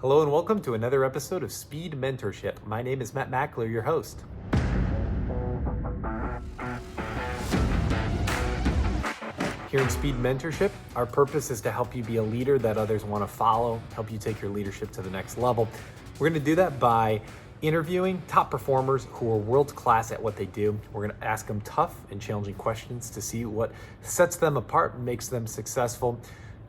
Hello and welcome to another episode of Speed Mentorship. My name is Matt Mackler, your host. Here in Speed Mentorship, our purpose is to help you be a leader that others want to follow, help you take your leadership to the next level. We're going to do that by interviewing top performers who are world-class at what they do. We're going to ask them tough and challenging questions to see what sets them apart and makes them successful.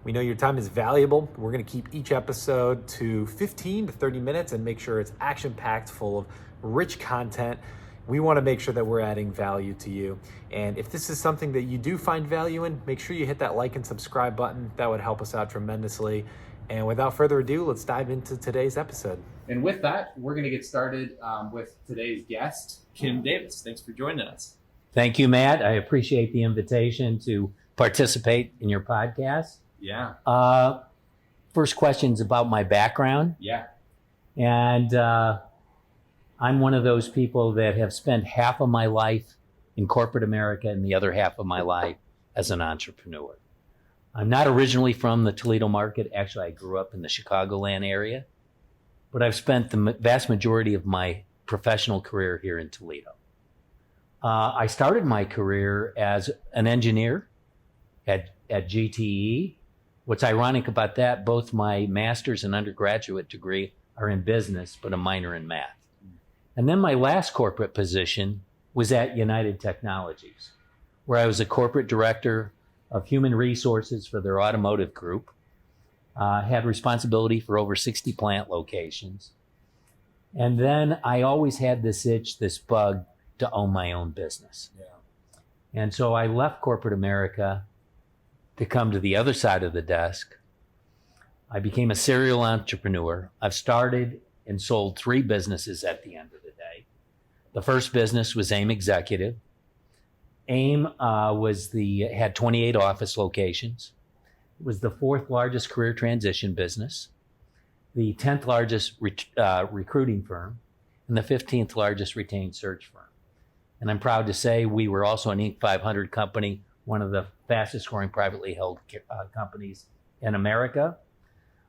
We know your time is valuable. We're going to keep each episode to 15 to 30 minutes and make sure it's action-packed, full of rich content. We want to make sure that we're adding value to you. And if this is something that you do find value in, make sure you hit that like and subscribe button. That would help us out tremendously. And without further ado, let's dive into today's episode. And with that, we're going to get started with today's guest, Kim Davis. Thanks for joining us. Thank you, Matt. I appreciate the invitation to participate in your podcast. Yeah. First question's about my background. Yeah. And I'm one of those people that have spent half of my life in corporate America and the other half of my life as an entrepreneur. I'm not originally from the Toledo market. Actually, I grew up in the Chicagoland area, but I've spent the vast majority of my professional career here in Toledo. I started my career as an engineer at GTE. What's ironic about that, both my master's and undergraduate degree are in business, but a minor in math. And then my last corporate position was at United Technologies, where I was a corporate director of human resources for their automotive group, had responsibility for over 60 plant locations. And then I always had this itch, this bug to own my own business. Yeah. And so I left corporate America to come to the other side of the desk. I became a serial entrepreneur. I've started and sold 3 businesses at the end of the day. The first business was AIM Executive. AIM had 28 office locations. It was the 4th largest career transition business, the 10th largest recruiting firm, and the 15th largest retained search firm. And I'm proud to say we were also an Inc. 500 company, one of the fastest growing privately held companies in America.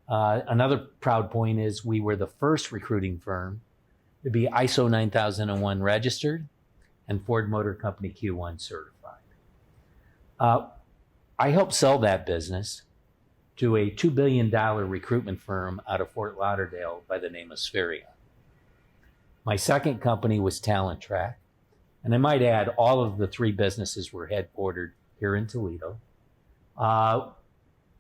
Another proud point is we were the first recruiting firm to be ISO 9001 registered and Ford Motor Company Q1 certified. I helped sell that business to a $2 billion recruitment firm out of Fort Lauderdale by the name of Spheria. My second company was Talent Track. And I might add, all of the 3 businesses were headquartered here in Toledo.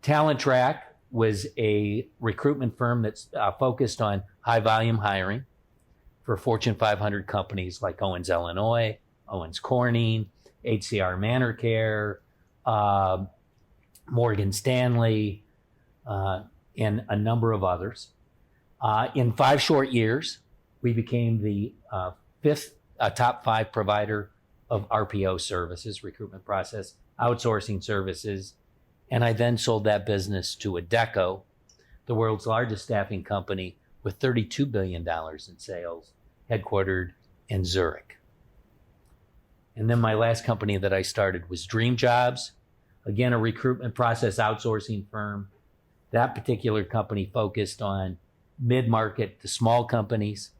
Talent Track was a recruitment firm that's focused on high volume hiring for Fortune 500 companies like Owens, Illinois, Owens Corning, HCR Manor Care, Morgan Stanley, and a number of others. In 5 short years, we became the 5th top 5 provider of RPO services, recruitment process outsourcing services. And I then sold that business to Adecco, the world's largest staffing company with $32 billion in sales, headquartered in Zurich. And then my last company that I started was Dream Jobs, again, a recruitment process outsourcing firm. That particular company focused on mid-market to small companies.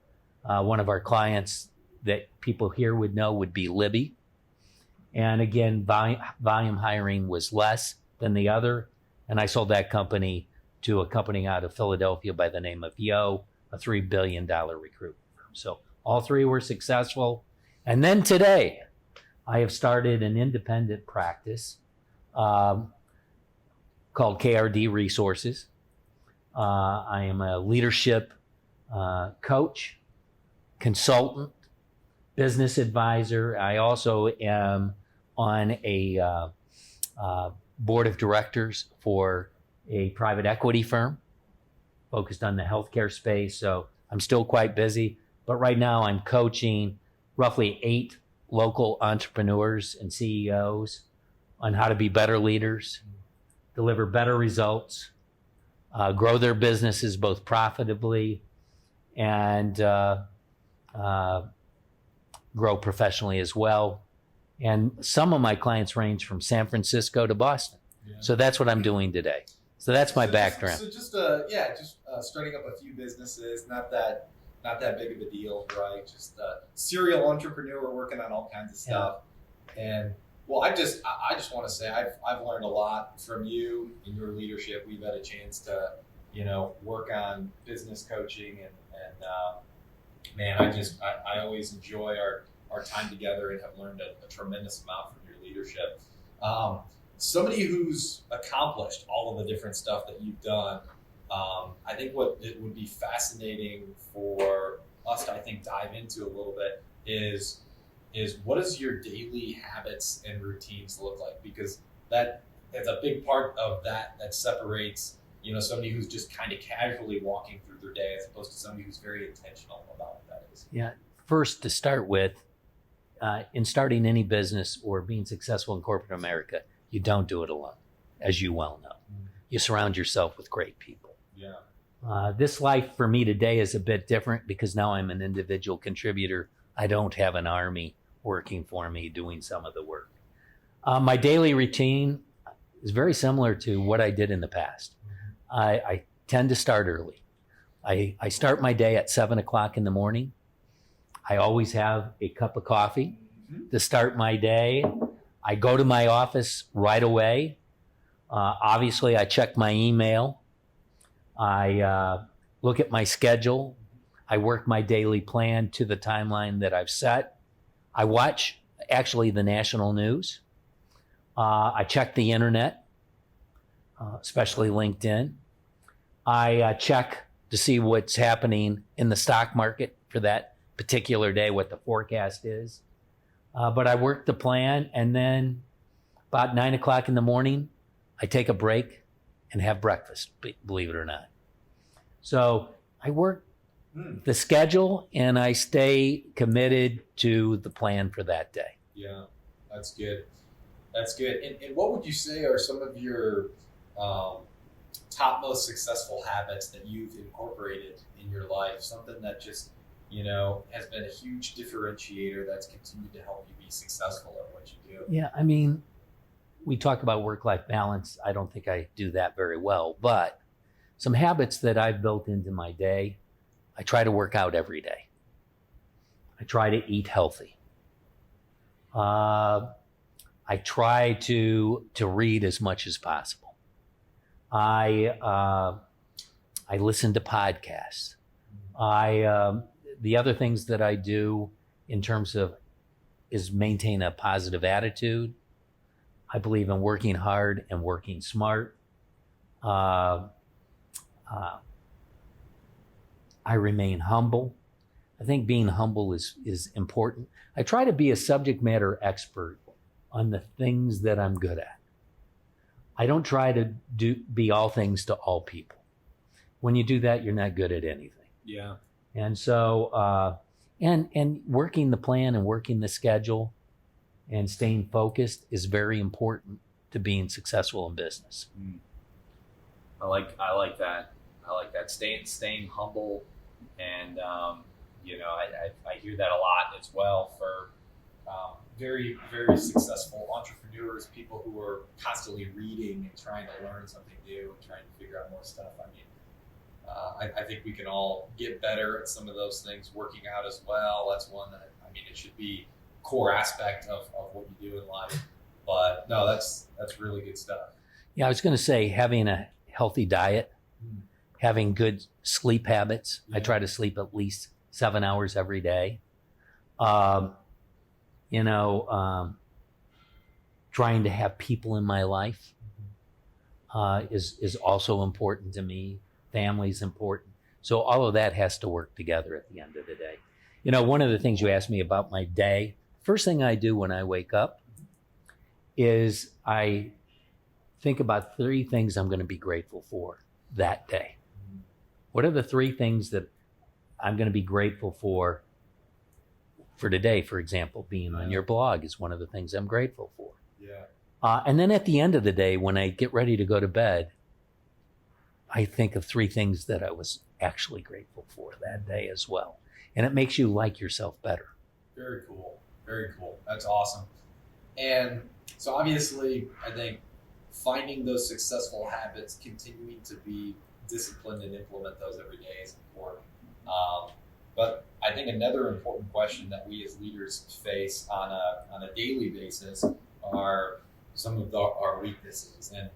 One of our clients that people here would know would be Libby. And again, volume hiring was less than the other. And I sold that company to a company out of Philadelphia by the name of Yo, a $3 billion recruitment firm. So all 3 were successful. And then today, I have started an independent practice called KRD Resources. I am a leadership coach, consultant, business advisor. I also am on a board of directors for a private equity firm focused on the healthcare space. So I'm still quite busy, but right now I'm coaching roughly 8 local entrepreneurs and CEOs on how to be better leaders, deliver better results, grow their businesses both profitably and grow professionally as well. And some of my clients range from San Francisco to Boston. Yeah. So that's what I'm doing today. So that's my background. Just starting up a few businesses, not that big of a deal, right? Just a serial entrepreneur working on all kinds of stuff. And well, I just want to say I've learned a lot from you in your leadership. We've had a chance to, work on business coaching and man, I always enjoy our time together and have learned a tremendous amount from your leadership. Somebody who's accomplished all of the different stuff that you've done, I think what it would be fascinating for us to, dive into a little bit is what does your daily habits and routines look like? Because that's a big part of that separates, somebody who's just kind of casually walking through their day as opposed to somebody who's very intentional about what that is. Yeah. First, to start with, in starting any business or being successful in corporate America, you don't do it alone, as you well know. You surround yourself with great people. Yeah. This life for me today is a bit different because now I'm an individual contributor. I don't have an army working for me doing some of the work. My daily routine is very similar to what I did in the past. I tend to start early. I start my day at 7 o'clock in the morning. I always have a cup of coffee to start my day. I go to my office right away. Obviously, I check my email. I look at my schedule. I work my daily plan to the timeline that I've set. I watch actually the national news. I check the internet, especially LinkedIn. I check to see what's happening in the stock market for that particular day, what the forecast is. But I work the plan, and then about 9 o'clock in the morning, I take a break and have breakfast, believe it or not. So I work the schedule and I stay committed to the plan for that day. Yeah, that's good. That's good. And what would you say are some of your top most successful habits that you've incorporated in your life? Something that just, has been a huge differentiator that's continued to help you be successful at what you do. Yeah, I mean, we talk about work-life balance. I don't think I do that very well, but some habits that I've built into my day, I try to work out every day. I try to eat healthy. I try to read as much as possible. I listen to podcasts. The other things that I do in terms of is maintain a positive attitude. I believe in working hard and working smart. I remain humble. I think being humble is important. I try to be a subject matter expert on the things that I'm good at. I don't try to be all things to all people. When you do that, you're not good at anything. Yeah. And so, and working the plan and working the schedule and staying focused is very important to being successful in business. I like that. I like that. Staying humble, and I hear that a lot as well for very, very successful entrepreneurs, people who are constantly reading and trying to learn something new and trying to figure out more stuff. I mean, I think we can all get better at some of those things. Working out as well. That's one that, it should be a core aspect of what you do in life. But no, that's really good stuff. Yeah, I was going to say having a healthy diet, having good sleep habits. I try to sleep at least 7 hours every day. Trying to have people in my life is also important to me. Family's important. So all of that has to work together at the end of the day. One of the things you asked me about my day, first thing I do when I wake up is I think about 3 things I'm going to be grateful for that day. What are the 3 things that I'm going to be grateful for today? For example, being on your blog is one of the things I'm grateful for. Yeah. And then at the end of the day, when I get ready to go to bed, I think of 3 things that I was actually grateful for that day as well. And it makes you like yourself better. Very cool. Very cool. That's awesome. And so obviously, I think finding those successful habits, continuing to be disciplined and implement those every day is important. But I think another important question that we as leaders face on a daily basis are some of our weaknesses. And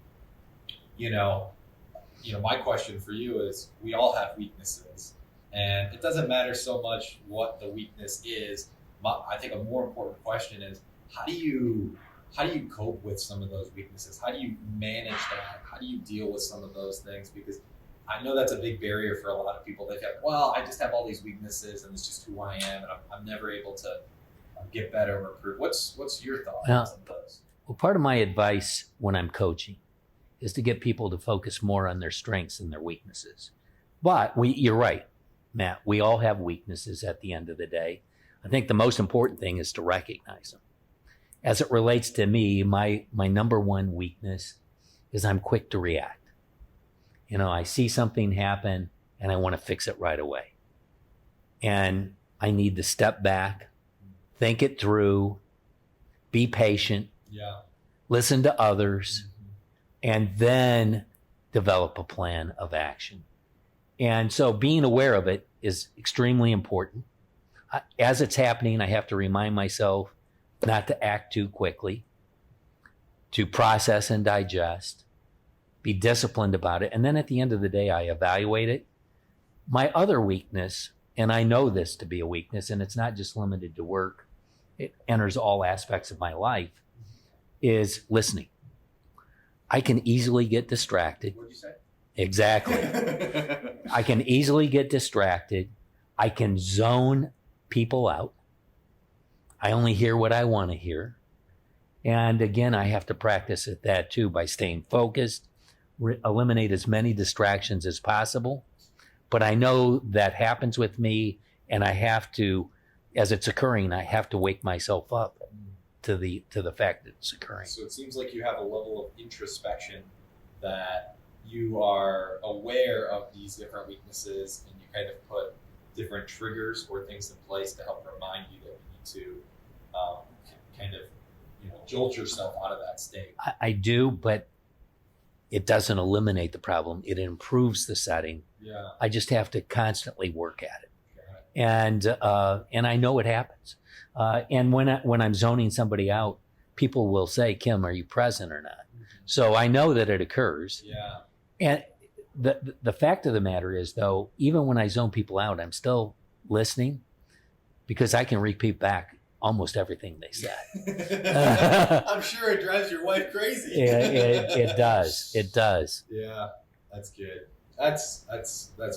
my question for you is, we all have weaknesses, and it doesn't matter so much what the weakness is. I think a more important question is, how do you cope with some of those weaknesses? How do you manage that? How do you deal with some of those things? Because I know that's a big barrier for a lot of people. They think, well, I just have all these weaknesses and it's just who I am, and I'm never able to get better or improve. What's your thought on some of those? Well, part of my advice when I'm coaching is to get people to focus more on their strengths than their weaknesses. But you're right, Matt, we all have weaknesses at the end of the day. I think the most important thing is to recognize them. As it relates to me, my number one weakness is I'm quick to react. I see something happen and I want to fix it right away. And I need to step back, think it through, be patient, listen to others, and then develop a plan of action. And so being aware of it is extremely important. As it's happening, I have to remind myself not to act too quickly, to process and digest, be disciplined about it. And then at the end of the day, I evaluate it. My other weakness, and I know this to be a weakness, and it's not just limited to work, it enters all aspects of my life, is listening. I can easily get distracted. What'd you say? Exactly. I can easily get distracted. I can zone people out. I only hear what I want to hear. And again, I have to practice at that too by staying focused, eliminate as many distractions as possible. But I know that happens with me, and I have to, as it's occurring, I have to wake myself up to the fact that it's occurring. So it seems like you have a level of introspection, that you are aware of these different weaknesses, and you kind of put different triggers or things in place to help remind you that you need to kind of jolt yourself out of that state. I do, but it doesn't eliminate the problem. It improves the setting. Yeah. I just have to constantly work at it. And I know it happens. And when I'm zoning somebody out, people will say, Kim, are you present or not? Mm-hmm. So I know that it occurs. Yeah. And the fact of the matter is, though, even when I zone people out, I'm still listening, because I can repeat back almost everything they said. I'm sure it drives your wife crazy. It does. It does. Yeah, that's good. That's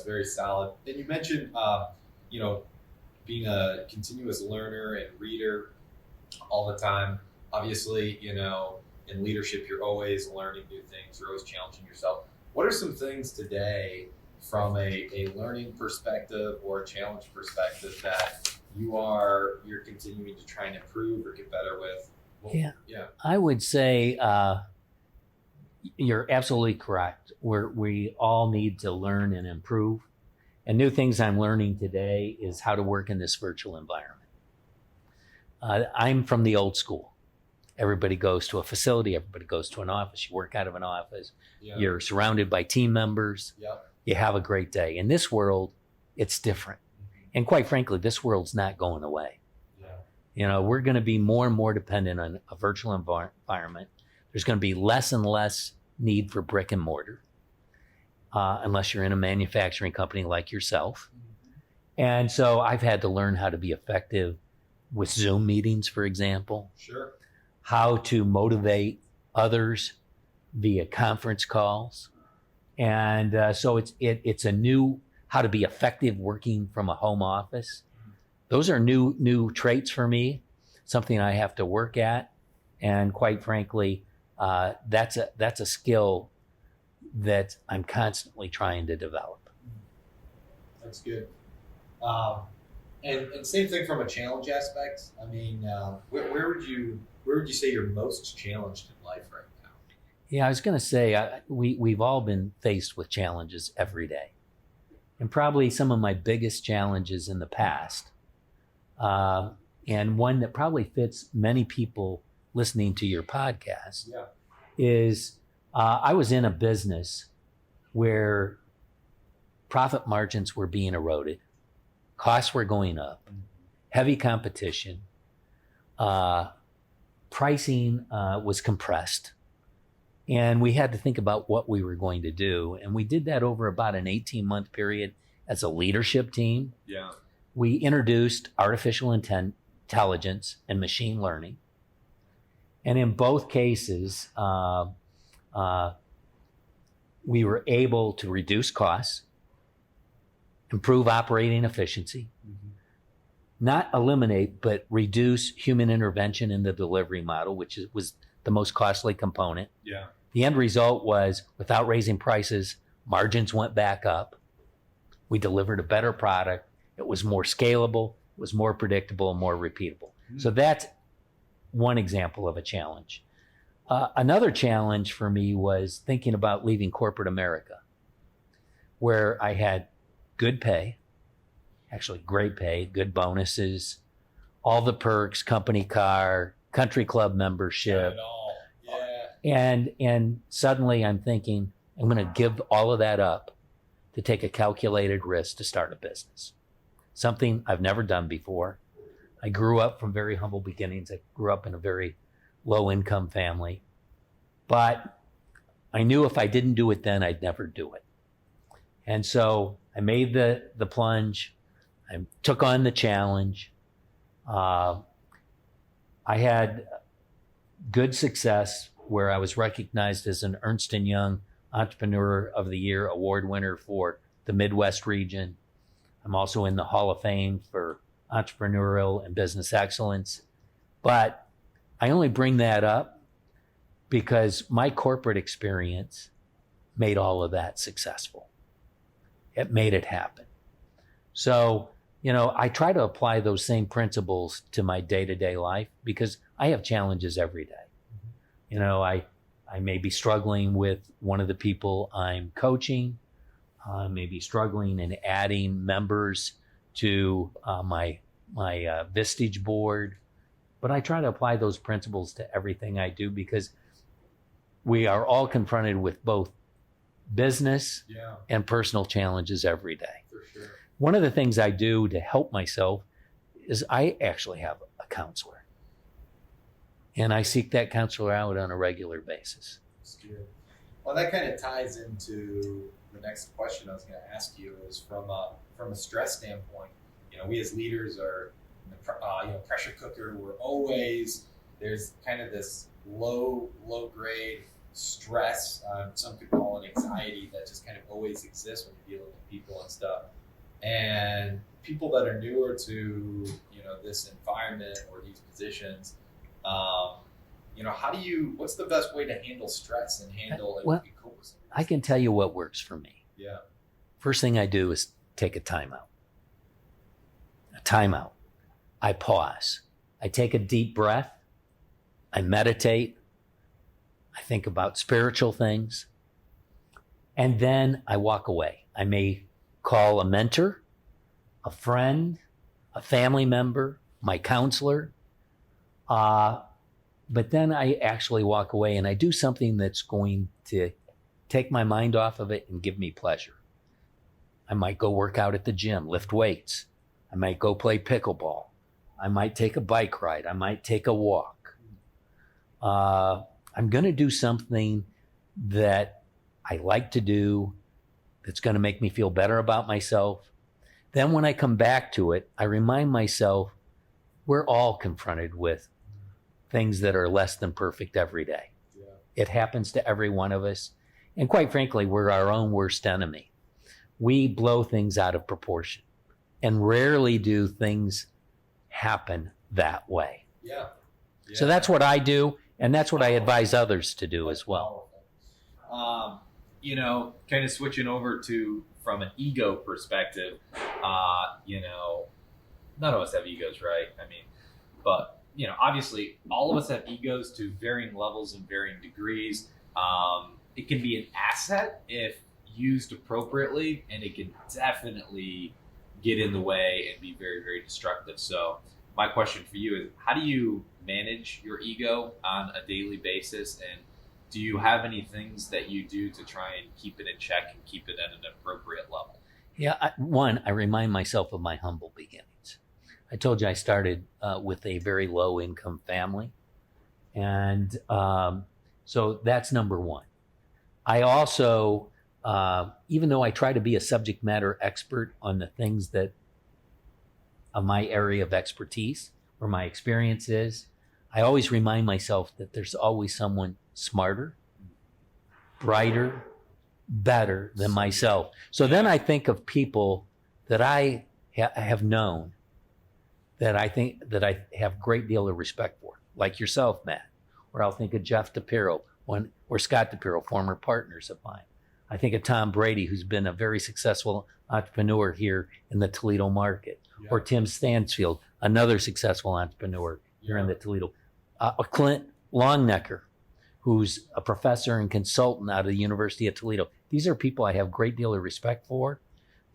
very solid. And you mentioned, being a continuous learner and reader all the time. Obviously, in leadership, you're always learning new things. You're always challenging yourself. What are some things today from a learning perspective or a challenge perspective that you're continuing to try and improve or get better with? Yeah. I would say you're absolutely correct. We all need to learn and improve. And new things I'm learning today is how to work in this virtual environment. I'm from the old school. Everybody goes to a facility. Everybody goes to an office. You work out of an office. Yeah. You're surrounded by team members. Yep. You have a great day. In this world, it's different. And quite frankly, this world's not going away. Yeah. We're going to be more and more dependent on a virtual environment. There's going to be less and less need for brick and mortar, unless you're in a manufacturing company like yourself. And so I've had to learn how to be effective with Zoom meetings, for example. Sure. How to motivate others via conference calls. And so it's a new how to be effective working from a home office. Those are new traits for me, something I have to work at. And quite frankly, that's a skill that I'm constantly trying to develop. That's good. And same thing from a challenge aspect. I mean, where would you say you're most challenged in life right now? Yeah, I was going to say we've all been faced with challenges every day, and probably some of my biggest challenges in the past, and one that probably fits many people listening to your podcast, is I was in a business where profit margins were being eroded, costs were going up, heavy competition, pricing was compressed, and we had to think about what we were going to do. And we did that over about an 18-month period as a leadership team. Yeah. We introduced artificial intelligence and machine learning. And in both cases, we were able to reduce costs, improve operating efficiency, not eliminate, but reduce human intervention in the delivery model, which was the most costly component. Yeah. The end result was, without raising prices, margins went back up. We delivered a better product. It was more scalable, it was more predictable, and more repeatable. So that's one example of a challenge. Another challenge for me was thinking about leaving corporate America, where I had good pay, actually great pay, good bonuses, all the perks, company car, country club membership. And suddenly I'm thinking, I'm going to give all of that up to take a calculated risk to start a business. Something I've never done before. I grew up from very humble beginnings. I grew up in a very low income family. But I knew if I didn't do it then, I'd never do it. And so I made the plunge. I took on the challenge. I had good success where I was recognized as an Ernst & Young Entrepreneur of the Year award winner for the Midwest region. I'm also in the Hall of Fame for entrepreneurial and business excellence. But I only bring that up because my corporate experience made all of that successful. It made it happen. So, I try to apply those same principles to my day-to-day life because I have challenges every day. I may be struggling with one of the people I'm coaching, may be struggling in adding members to my Vistage board, but I try to apply those principles to everything I do because we are all confronted with both business and personal challenges every day. For sure. One of the things I do to help myself is I actually have a counselor. And I seek that counselor out on a regular basis. That's good. Well, that kind of ties into the next question I was going to ask you is from a stress standpoint. We as leaders are pressure cooker. We're always, there's kind of this low grade stress. Some could call it anxiety that just kind of always exists when you're dealing with people and stuff. And people that are newer to this environment or these positions, what's the best way to handle stress and handle it? I can tell you what works for me. Yeah. First thing I do is take a timeout. I pause. I take a deep breath. I meditate. I think about spiritual things. And then I walk away. I may call a mentor, a friend, a family member, my counselor. But then I actually walk away and I do something that's going to take my mind off of it and give me pleasure. I might go work out at the gym, lift weights. I might go play pickleball. I might take a bike ride. I might take a walk. I'm going to do something that I like to do that's going to make me feel better about myself. Then when I come back to it, I remind myself we're all confronted with things that are less than perfect every day. Yeah. It happens to every one of us. And quite frankly, we're our own worst enemy. We blow things out of proportion. And rarely do things happen that way. Yeah. So that's what I do, and that's what I advise others to do as well. Kind of switching over to from an ego perspective, none of us have egos, right? But obviously all of us have egos to varying levels and varying degrees. It can be an asset if used appropriately, and it can definitely get in the way and be very, very destructive. So my question for you is, how do you manage your ego on a daily basis? And do you have any things that you do to try and keep it in check and keep it at an appropriate level? Yeah, I remind myself of my humble beginnings. I told you I started with a very low income family. And so that's number one. I also, even though I try to be a subject matter expert on the things that of my area of expertise or my experience is, I always remind myself that there's always someone smarter, brighter, better than myself. So then I think of people that I have known that I think that I have a great deal of respect for, like yourself, Matt. Or I'll think of Jeff DePiro or Scott DePiro, former partners of mine. I think of Tom Brady, who's been a very successful entrepreneur here in the Toledo market. Yeah. Or Tim Stansfield, another successful entrepreneur here in the Toledo. Clint Longnecker, who's a professor and consultant out of the University of Toledo. These are people I have a great deal of respect for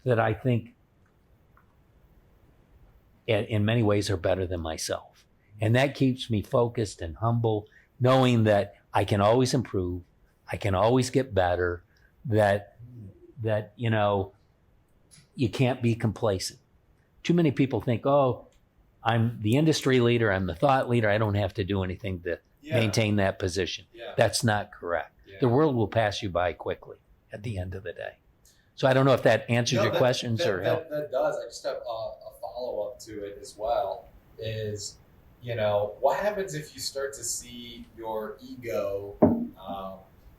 that I think in many ways are better than myself. And that keeps me focused and humble, knowing that I can always improve, I can always get better, that you know, you can't be complacent. Too many people think, oh, I'm the industry leader, I'm the thought leader, I don't have to do anything to maintain that position. Yeah. That's not correct. Yeah. The world will pass you by quickly at the end of the day. So I don't know if that answers your questions or help. That does. I just have a follow-up to it as well is, you know, what happens if you start to see your ego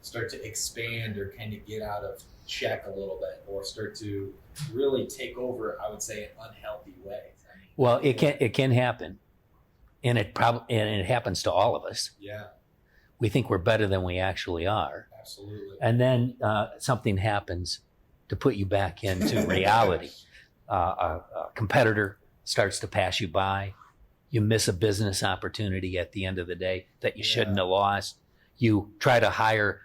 start to expand or kind of get out of check a little bit, or start to really take over, I would say, in unhealthy ways? I mean, well, it can happen, and it happens to all of us. Yeah, we think we're better than we actually are. Absolutely. And then something happens to put you back into reality. A competitor starts to pass you by. You miss a business opportunity at the end of the day that you shouldn't have lost. You try to hire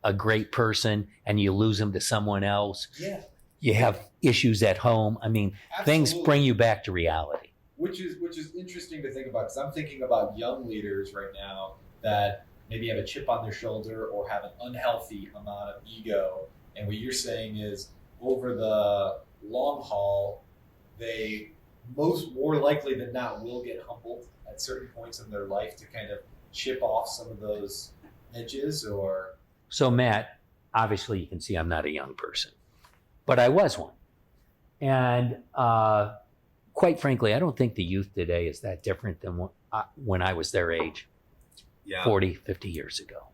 a great person and you lose them to someone else. Yeah. You have issues at home. I mean, things bring you back to reality. Which is interesting to think about, because I'm thinking about young leaders right now that maybe have a chip on their shoulder or have an unhealthy amount of ego. And what you're saying is, over the long haul, they more likely than not will get humbled at certain points in their life to kind of chip off some of those edges. Or so, Matt, obviously you can see I'm not a young person, but I was one. And quite frankly, I don't think the youth today is that different than when I was their age 40, 50 years ago.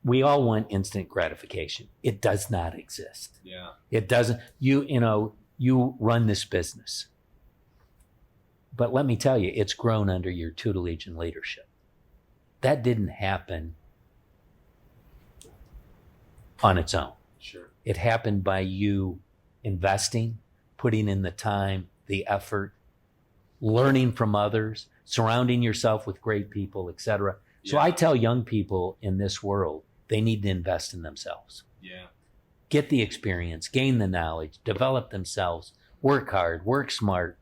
We all want instant gratification. It does not exist. Yeah. It doesn't. You run this business. But let me tell you, it's grown under your tutelage and leadership. That didn't happen on its own. Sure. It happened by you investing, putting in the time, the effort, learning from others, surrounding yourself with great people, etc. So I tell young people in this world, they need to invest in themselves. Yeah. Get the experience, gain the knowledge, develop themselves, work hard, work smart.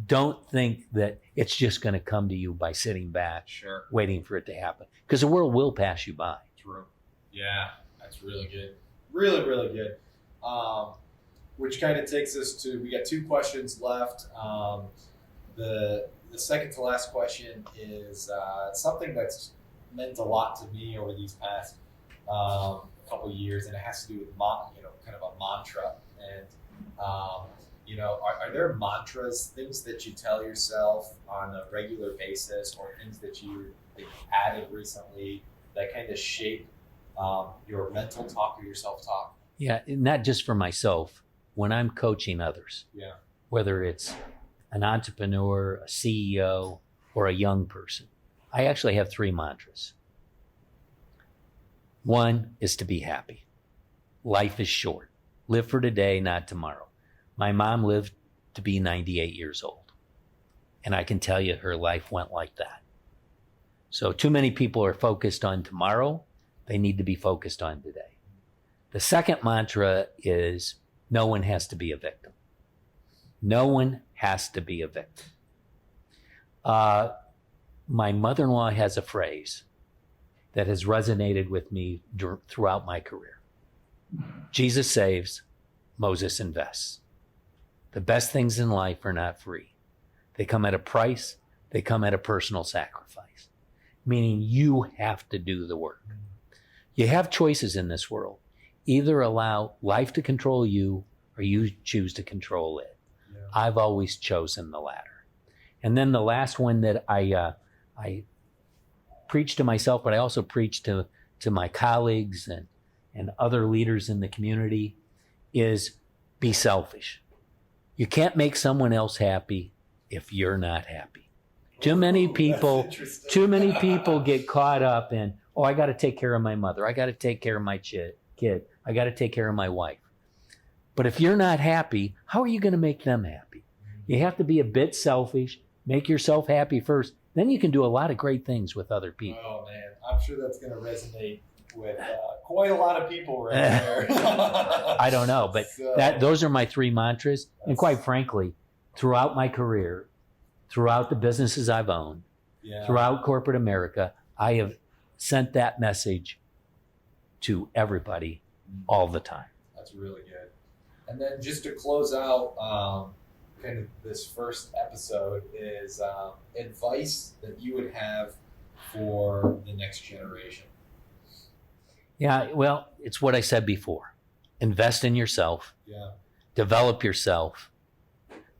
Don't think that it's just going to come to you by sitting back, waiting for it to happen. Because the world will pass you by. True. Yeah, that's really good. Really, really good. Which kind of takes us to, we got 2 questions left. The second to last question is something that's meant a lot to me over these past couple years, and it has to do with kind of a mantra. And are there mantras, things that you tell yourself on a regular basis, or things that you added recently that kind of shape your mental talk or your self-talk? Yeah, not just for myself. When I'm coaching others, whether it's an entrepreneur, a CEO, or a young person, I actually have 3 mantras. One is to be happy. Life is short. Live for today, not tomorrow. My mom lived to be 98 years old. And I can tell you her life went like that. So too many people are focused on tomorrow. They need to be focused on today. The second mantra is no one has to be a victim. No one has to be a victim. My mother-in-law has a phrase, that has resonated with me throughout my career. Jesus saves, Moses invests. The best things in life are not free. They come at a price. They come at a personal sacrifice, meaning you have to do the work. You have choices in this world. Either allow life to control you or you choose to control it. Yeah. I've always chosen the latter. And then the last one that I preach to myself, but I also preach to my colleagues and other leaders in the community is be selfish. You can't make someone else happy if you're not happy. Too many people get caught up in, oh, I got to take care of my mother. I got to take care of my kid. I got to take care of my wife. But if you're not happy, how are you going to make them happy? You have to be a bit selfish, make yourself happy first. Then you can do a lot of great things with other people. Oh, man. I'm sure that's going to resonate with quite a lot of people right there. I don't know, but those are my 3 mantras. And quite frankly, throughout my career, throughout the businesses I've owned, throughout corporate America, I have sent that message to everybody all the time. That's really good. And then just to close out kind of this first episode is advice that you would have for the next generation. Yeah, well, it's what I said before. Invest in yourself. Yeah. Develop yourself.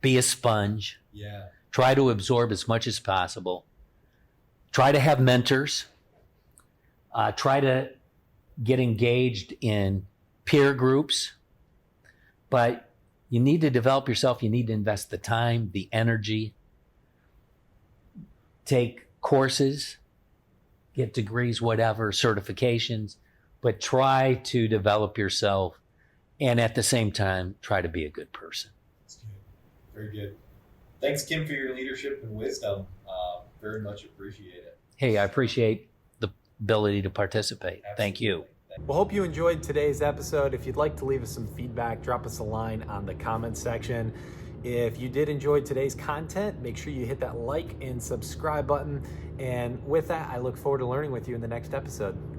Be a sponge. Yeah. Try to absorb as much as possible. Try to have mentors. Try to get engaged in peer groups. But you need to develop yourself. You need to invest the time, the energy. Take courses, get degrees, whatever, certifications. But try to develop yourself and at the same time, try to be a good person. That's good. Very good. Thanks, Kim, for your leadership and wisdom. Very much appreciate it. Hey, I appreciate the ability to participate. Absolutely. Thank you. Well, hope you enjoyed today's episode. If you'd like to leave us some feedback, drop us a line on the comments section. If you did enjoy today's content, make sure you hit that like and subscribe button. And with that, I look forward to learning with you in the next episode.